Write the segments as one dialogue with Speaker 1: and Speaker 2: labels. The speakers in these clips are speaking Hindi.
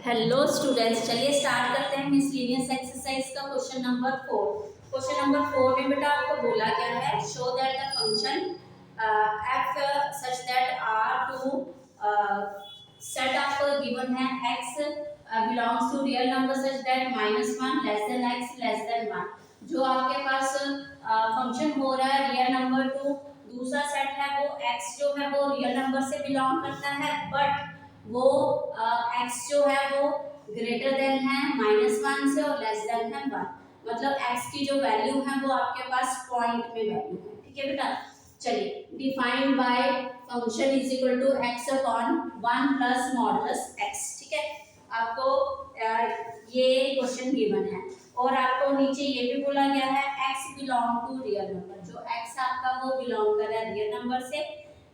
Speaker 1: हेलो स्टूडेंट्स, चलिए स्टार्ट करते हैं मिसलेनियस एक्सरसाइज का क्वेश्चन नंबर 4। क्वेश्चन नंबर 4 में बेटा आपको बोला क्या है, show that the function f such that R to set आपको गिवन है x belongs to real number such that -1 less than x less than 1। जो आपके पास फंक्शन हो रहा है रियल नंबर टू, दूसरा सेट है वो x जो है वो रियल नंबर से बिलोंग करता है, बट वो x जो है वो ग्रेटर देन है -1 से और लेस देन है 1। मतलब x की जो वैल्यू है वो आपके पास पॉइंट में वैल्यू है। ठीक है बेटा, चलिए defined by function is equal to x upon 1 plus modulus x। ठीक है, आपको ये क्वेश्चन गिवन है और आपको नीचे ये भी बोला गया है x belong to real number. जो x आपका वो बिलोंग कर रहा है रियल नंबर से।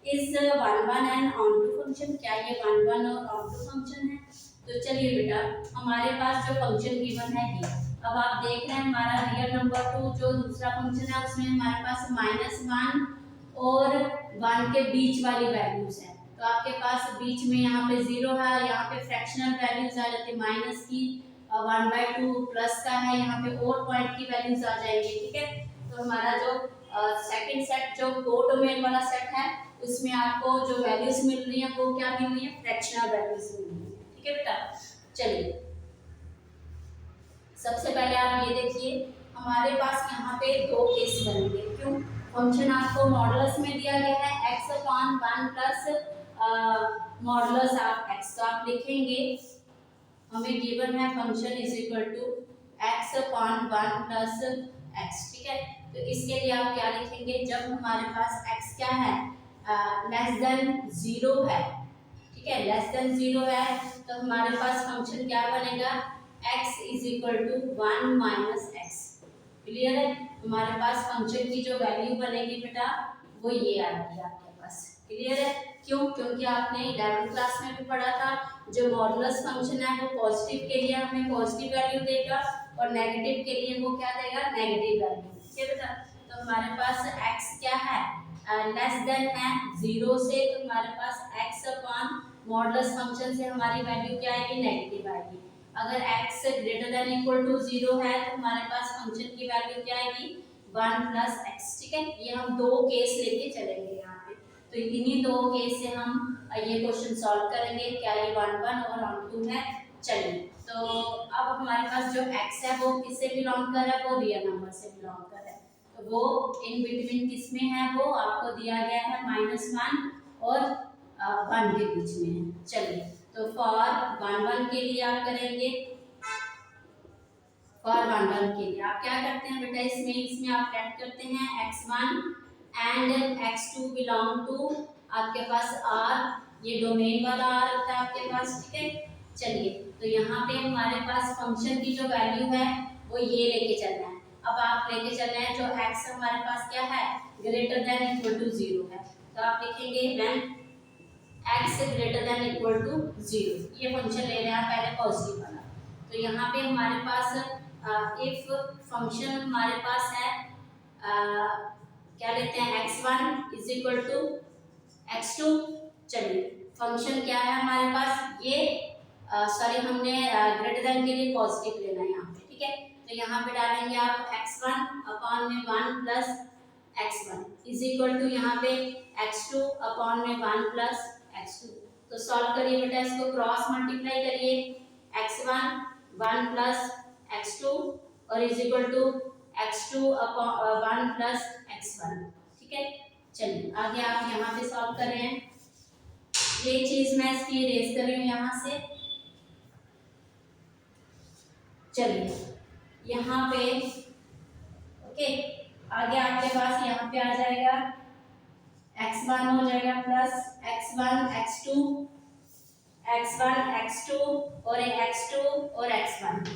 Speaker 1: Is 1 1 and onto function, क्या ये 1 1 और ऑन टू फंक्शन है? तो चलिए बेटा, हमारे पास जो फंक्शन गिवन है ये, अब आप देख रहे हैं हमारा रियल नंबर टू जो दूसरा फंक्शन है उसमें हमारे पास -1 और 1 के बीच वाली वैल्यूज है। तो आपके पास बीच में यहाँ पे 0 है, यहाँ पे फ्रैक्शनल वैल्यूज आ जाती है माइनस की, 1/2 प्लस का है, यहाँ पे और पॉइंट की वैल्यूज आ जाएंगी। ठीक है, तो हमारा जो सेकंड सेट जो दो डोमेन वाला सेट है उसमें आपको जो वैल्यूज मिल रही है वो क्या मिल रही है, फ्रैक्शनल वैल्यूज मिल रही है। ठीक है बेटा, चलिए सबसे पहले आप ये देखिए हमारे पास यहाँ पे दो केस बनेंगे। क्यों? फंक्शन आपको मॉडुलस में दिया गया है x upon 1 plus modulus of x। तो आप लिखेंगे हमें गिवन है function is equal to x upon 1 plus x। ठीक है, तो इसके लिए आप क्या लिखेंगे, जब हमारे पास x क्या है लेस देन 0 है। ठीक है, लेस देन 0 है तो हमारे पास फंक्शन क्या बनेगा, x is equal to 1 minus x. Clear है? हमारे पास फंक्शन की जो वैल्यू बनेगी बेटा वो ये आएगी आपके पास। क्लियर है? क्यों? क्योंकि आपने 11th क्लास में भी पढ़ा था जो मॉडुलस फंक्शन है वो पॉजिटिव के लिए हमें पॉजिटिव वैल्यू देगा और नेगेटिव के लिए वो क्या देगा, नेगेटिव वैल्यू। ठीक है बेटा, तो हमारे पास x क्या है लेस देन है 0 से, तो हमारे पास x अपॉन मॉडुलस फंक्शन से हमारी वैल्यू क्या आएगी, नेगेटिव आएगी। अगर x greater than equal to 0 है तो हमारे पास फंक्शन की वैल्यू क्या आएगी, 1 प्लस x। ठीक है, ये हम दो केस लेके चलेंगे यहाँ पे। तो इन्हीं दो केस से हम ये क्वेश्चन सॉल्व करेंगे, क्या ये 1 1 और ऑन 2 है। चलिए, तो अब हमारे पास जो x है वो किससे बिलोंग कर रहा है, वो रियल नंबर से बिलोंग कर रहा है। तो वो इन बिटवीन किस में है, वो आपको दिया गया है -1 और 1 के बीच में है। चलिए, तो फॉर 1 1 के लिए आप करेंगे, फॉर 1 1 के लिए आप क्या करते हैं बेटा, इसमें आप लेट करते हैं x1 and x2 belong to आपके पास r, ये डोमेन वाला r होता है आपके पास। ठीक है, चलिए तो यहाँ पे हमारे पास फंक्शन की जो वैल्यू है वो ये लेके चलना है। अब आप लेके चल रहे हैं जो x हमारे पास क्या है, ग्रेटर देन इक्वल टू 0 है। तो आप लिखेंगे when x greater than equal to 0, ये फंक्शन ले रहे हैं पहले पॉजिटिव वाला। तो यहाँ पे हमारे पास इफ फंक्शन हमारे पास है क्या लेते हैं, x1 is equal to x2। चलिए फंक्शन क्या है हमारे पास, ये सॉरी हमने ग्रेटर देन के लिए पॉजिटिव लेना है यहाँ पे। ठीक है, तो यहाँ पे डालेंगे आप x1 अपॉन में 1 plus x1 is equal to यहाँ पे x2 अपॉन में 1 प्लस x2। तो सॉल्व करिए बेटा, इसको क्रॉस मल्टीप्लाई करिए, x1 1 प्लस x2 और is equal to x2 upon 1 plus x1। ठीक है, चलिए आगे आप यहाँ पे सॉल्व कर रहे हैं। ये चीज मैं इसकी इरेज कर रही हूँ यहाँ से। चलिए यहाँ पे ओके, आगे आपके पास यहाँ पे आ जाएगा x1 हो जाएगा plus x1 x2 x1 x2 और एक x2 और x1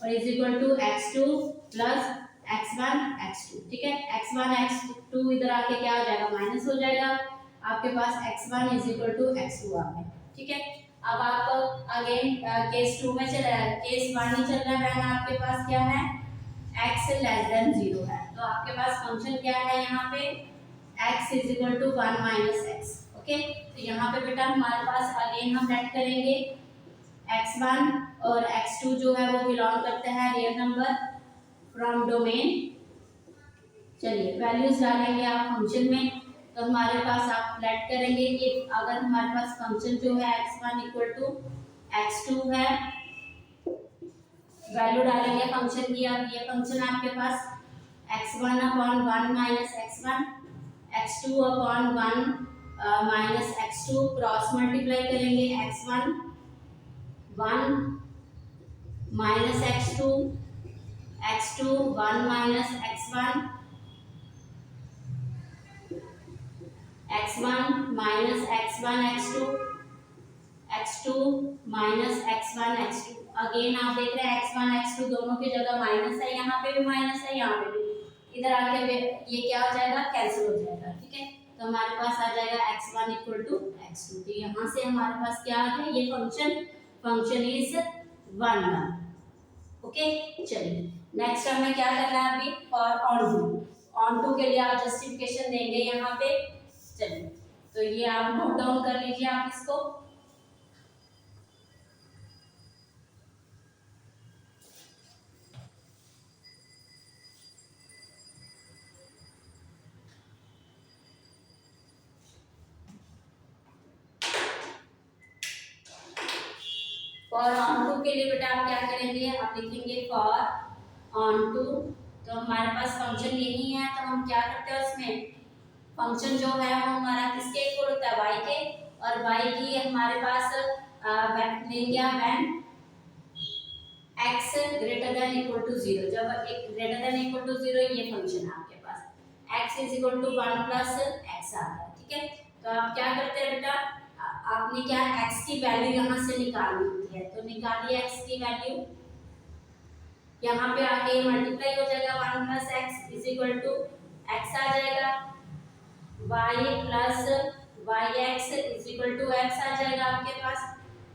Speaker 1: और is equal to x2 plus x1 x2। ठीक है, x1 x2 इधर आके क्या हो जाएगा, माइनस हो जाएगा। आपके पास x1 is equal to x2 आ गया। ठीक है, अब आप अगेन केस 2 में चल रहा है, केस 1 ही चल रहा है ना, आपके पास क्या है, x लेस देन 0 है। तो आपके पास फंक्शन क्या है यहाँ पे, x is equal to 1 minus x. Okay, तो यहाँ पे बेटा हमारे पास अगेन हम लेट करेंगे x1 और x2 जो है वो बिलोंग करते हैं रियल नंबर फ्रॉम डोमेन। चलिए वैल्यूज डालेंगे आप फंक्शन में, तो हमारे पास आप लेट करेंगे कि अगर हमारे पास फंक्शन जो है x1 इक्वल टू x2 है, वैल्यू डालेंगे फंक्शन की। अब ये फंक्शन आपके पास x1 upon 1 minus x1, x2 upon 1 minus x2 cross multiply करेंगे x1 1 minus x2, x2 1 minus x1, x1 minus x1 x2, x2 minus x1 x2। Again आप देख रहे हैं x1 x2 दोनों की जगह माइनस है, यहाँ पे भी माइनस है, यहाँ पे भी। इधर आके ये क्या हो जाएगा, कैंसिल हो जाएगा। ठीक है, तो हमारे पास आ जाएगा x1 इक्वल टू x2। तो यहाँ से हमारे पास क्या आ गया, ये फंक्शन इज 1 1। ओके, चलिए नेक्स्ट हमें क्या करना है अभी, और ऑन टू के लिए आप जस्टिफिकेशन देंगे यहाँ पे। चलिए तो ये आप नोट डाउन कर लीजिए आप इसको। फॉर ऑन टू के लिए बेटा आप क्या करेंगे, आप लिखेंगे फॉर ऑन टू। तो हमारे पास फंक्शन यही है, तो हम क्या करते हैं उसमें, फंक्शन जो है वो हमारा किसके इक्वल होता है, y के। और y की हमारे पास लेंगे when x greater than equal to 0। जब एक ग्रेटर देन इक्वल टू 0 ये फंक्शन है आपके पास, x is equal to 1 plus x आ गया। ठीक है, तो आप क्या करते हैं बेटा, आपने क्या x की वैल्यू यहाँ से निकालनी होती है, तो निकालिए x की वैल्यू। यहाँ पे आके मल्टीप्लाई हो जाएगा, 1 plus x is equal to x आ जाएगा, y plus yx is equal to x आ जाएगा आपके पास।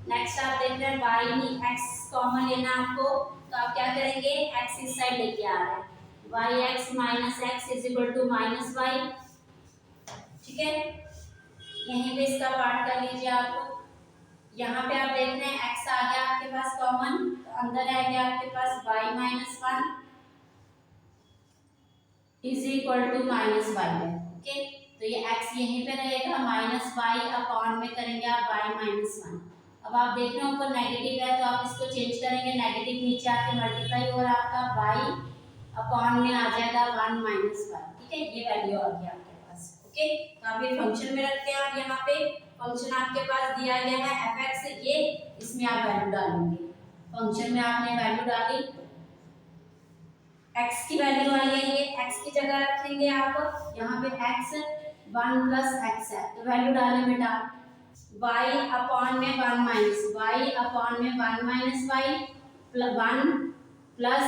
Speaker 1: नेक्स्ट आप देख रहे हैं y नहीं x कॉमन लेना आपको, तो आप क्या करेंगे, x इस साइड लेके आ रहे हैं, yx minus x is equal to minus y। ठीक है, यहीं पे इसका पार्ट कर लीजिए आप। यहाँ पे आप देख रहे हैं x आ गया आपके पास कॉमन, तो अंदर आएगा आपके पास y minus 1 is equal to minus y है। ओके, तो ये x यहीं पे रहेगा, माइनस y अपॉन में करेंगे आप y माइनस 1। अब आप देख रहे हो ऊपर नेगेटिव है, तो आप इसको चेंज करेंगे, नेगेटिव नीचे आके मल्टीप्लाई हो रहा है आपका y अपॉन में आ जाएगा 1 माइनस 1। ठीक है, ये वैल्यू आ गया आपके पास। ओके, तो आप ये फंक्शन में रखते हैं। आप यहाँ पे फंक्शन आपके पास दिया गया है fx, ये इसमें आप वैल्यू डालेंगे। फंक्शन में आपने वैल्यू डाली, x की वैल्यू आई है, ये x की जगह रखेंगे आप। यहाँ पे x 1 प्लस x है, तो वैल्यू डालें बेटा, y अपॉन में 1 माइनस y अपॉन में 1 minus y 1 plus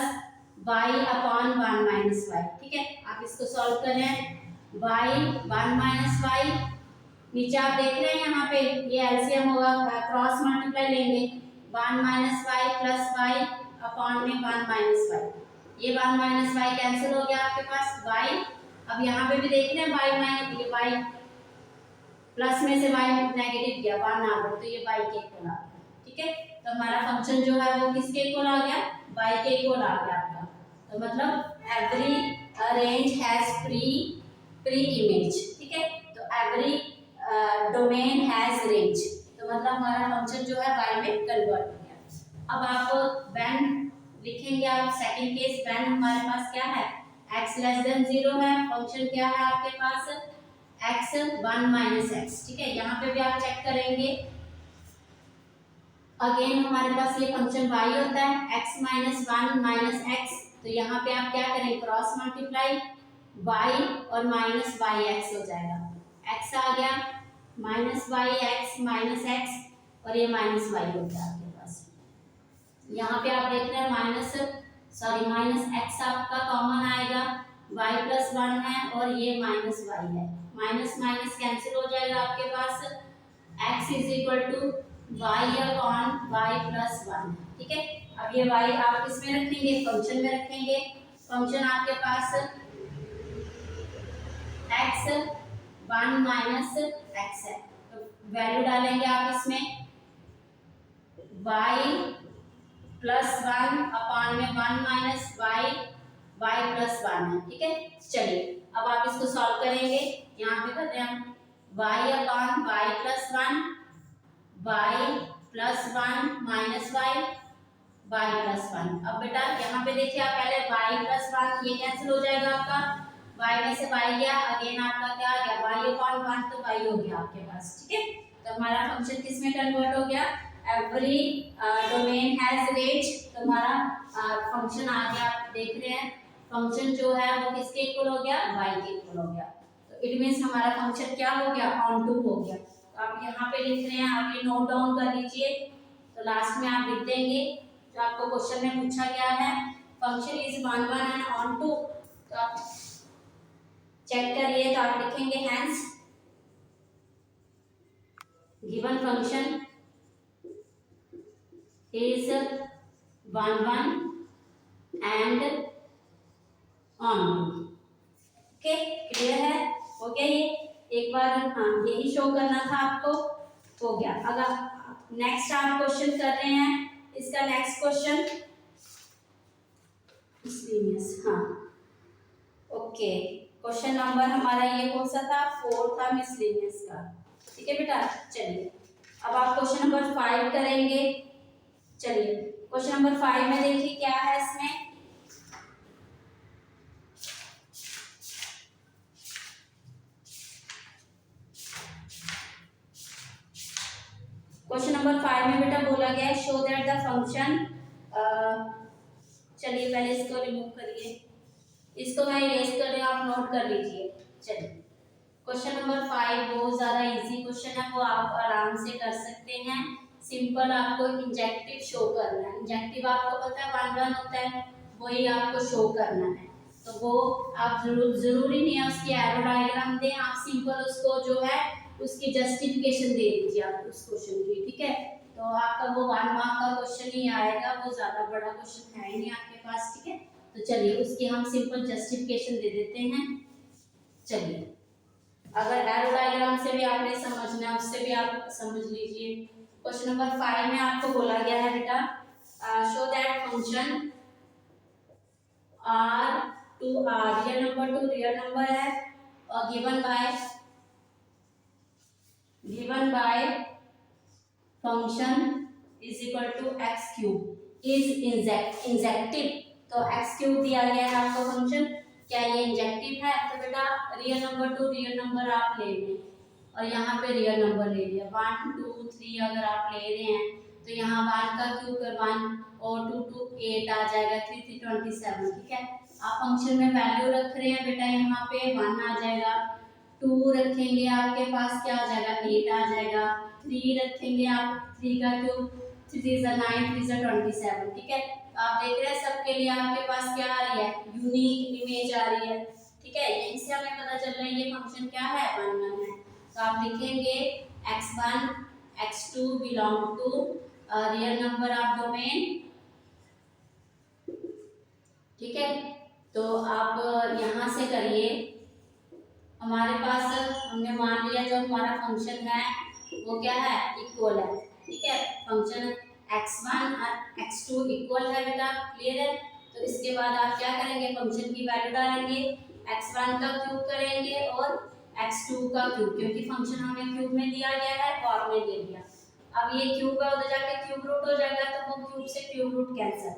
Speaker 1: y upon 1 minus y। ठीक है, आप इसको सॉल्व करें, y 1 माइनस y, नीचे आप देख रहे हैं यहाँ पे ये एलसीएम होगा, क्रॉस मल्टीप्लाई लेंगे, 1 minus y plus y upon में 1 माइनस y, ये 1 माइनस y कैंसिल हो गया आपके पास y। अब यहाँ पे भी देख रहे हैं y माइनस ये y प्लस में से y नेगेटिव किया, 1 आ गया, तो ये y के इक्वल आ गया। ठीक है, तो हमारा फंक्शन जो है वो किसके इक्वल आ गया, y के इक्वल आ गया आपका। तो मतलब every range has pre image. ठीक है, तो एवरी डोमेन हैज रेंज, तो मतलब हमारा फंक्शन जो है y में कन्वर्ट हो गया। अब आप व्हेन लिखेंगे, आप सेकंड केस व्हेन हमारे पास क्या है, x लेस देन 0 है, फंक्शन क्या है आपके पास x 1 माइनस x। ठीक है, यहाँ पे भी आप चेक करेंगे, अगेन हमारे पास ये फंक्शन y होता है, x माइनस 1 माइनस x, तो यहाँ पे आप क्या करें, क्रॉस मल्टीप्लाई y और माइनस y x हो जाएगा, x आ गया minus y x minus x और ये माइनस y हो गया आपके पास। यहाँ पे आप देख रहे हैं माइनस x आपका कॉमन आएगा, y प्लस 1 है और ये माइनस y है, माइनस माइनस कैंसिल हो जाएगा आपके पास, x is equal to y upon y plus 1। ठीक है, अब ये y आप किसमें रखेंगे, फंक्शन में रखेंगे। फंक्शन आपके पास x 1 माइनस x है, तो वैल्यू डालेंगे आप इसमें, वाई प्लस वन अपान में one minus Y Y plus one है, ठीक है। चलिए अब आप इसको सॉल्व करेंगे। यहाँ पे करते हैं हम Y upon Y plus one, Y plus one minus Y Y plus one. अब बेटा यहाँ पे देखिए आप पहले वाई प्लस वन ये कैंसिल हो जाएगा आपका, वाई में से वाई गया, अगेन आपका क्या आ गया वाई अपान वन, तो वाई हो गया आपके पास, ठीक है। तो हमारा फंक्शन किस में कन्वर्ट हो गया, एवरी डोमेन हैज रेंज। तो हमारा फंक्शन आ गया, आप देख रहे हैं फंक्शन जो है वो किसके इक्वल हो गया, वाई के इक्वल हो गया। तो इट मींस हमारा फंक्शन क्या हो गया, ऑन टू हो गया। तो आप यहाँ पे लिख रहे हैं, आप ये नोट डाउन कर लीजिए। तो लास्ट में आप लिख देंगे जो आपको क्वेश्चन में पूछा गया है, function is one one and onto. तो आप चेक करिए, तो आप लिखेंगे hence given function is 1 1 and on 2। Okay clear है, हो गया ये एक बार, हाँ यही शो करना था आपको, हो गया। अगर नेक्स्ट आप क्वेश्चन कर रहे हैं, इसका नेक्स्ट क्वेश्चन मिसलेनियस, हाँ ओके। क्वेश्चन नंबर हमारा ये कौन सा था, 4 था मिसलेनियस का, ठीक है बेटा। चलिए अब आप क्वेश्चन नंबर 5 करेंगे। चलिए क्वेश्चन नंबर 5 में देखिए क्या है इसमें, क्वेश्चन नंबर 5 में बेटा बोला गया है शो दैट द फंक्शन, चलिए पहले इसको रिमूव करिए, इसको मैं इरेज कर रही हूँ, आप नोट कर लीजिए। चलिए क्वेश्चन नंबर 5 बहुत ज़्यादा इजी क्वेश्चन है, वो आप आराम से कर सकते हैं। सिंपल आपको इंजेक्टिव शो करना है, इंजेक्टिव आपको पता है वन वन होता है, वही आपको शो करना है। तो वो आप जरूरी नहीं है उसकी एरो डायग्राम दें, आप सिंपल उसको जो है उसकी जस्टिफिकेशन दे दीजिए आप उस क्वेश्चन की, ठीक है। तो आपका वो 1 मार्क का क्वेश्चन ही आएगा, वो ज़्यादा बड़ा क्वेश्चन है ही नहीं आपके पास, ठीक है। तो चलिए उसकी हम सिंपल जस्टिफिकेशन दे देते हैं। चलिए अगर एरो डायग्राम से भी आपने समझना है उससे भी आप समझ लीजिए। क्वेश्चन नंबर 5 में आपको बोला गया है बेटा show that function R to R real number to real number है और given by function is equal to x cube is injective. तो एक्स क्यूब दिया गया है आपको फंक्शन, क्या ये इंजेक्टिव है, तो बेटा real number to real number आप ले लें और यहाँ पे रियल नंबर ले लिया 1 2 3 अगर आप ले रहे हैं तो यहाँ 1 का क्यूब कर 1 और 2 2 8 आ जाएगा, 3 3 27, ठीक है। आप फंक्शन में वैल्यू रख रहे हैं बेटा, यहाँ पे 1 आ जाएगा, 2 रखेंगे आपके पास क्या आ जाएगा 8 आ जाएगा, 3 रखेंगे आप 3 का क्यूब 3 3 9 3 27, ठीक है। आप देख रहे हैं सबके लिए आपके पास क्या आ रही है, यूनिक इमेज आ रही है, ठीक है। यहीं से हमें पता चल रहा है ये फंक्शन क्या है, 1 1 है। तो आप लिखेंगे x1 x2 belong to real number of domain, ठीक है। तो आप यहाँ से करिए, हमारे पास हमने मान लिया जो हमारा फंक्शन है वो क्या है, इक्वल है, ठीक है। फंक्शन x1 और x2 इक्वल है बेटा, क्लियर है। तो इसके बाद आप क्या करेंगे, फंक्शन की वैल्यू डालेंगे, x1 का क्यूब करेंगे और x2 का क्यूब, क्योंकि फंक्शन हमें क्यूब में दिया गया है, फॉर्म में दे दिया। अब ये क्यूब का उधर जाके क्यूब रूट हो जाएगा, तो वो क्यूब से cube root cancel,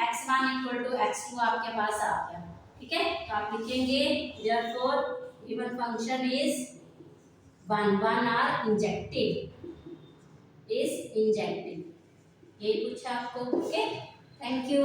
Speaker 1: x1 equal to x2 आपके पास आ गया, ठीक है। तो आप लिखेंगे therefore given function is 1 1 or injective, यही पूछा आपको, ओके। Thank you.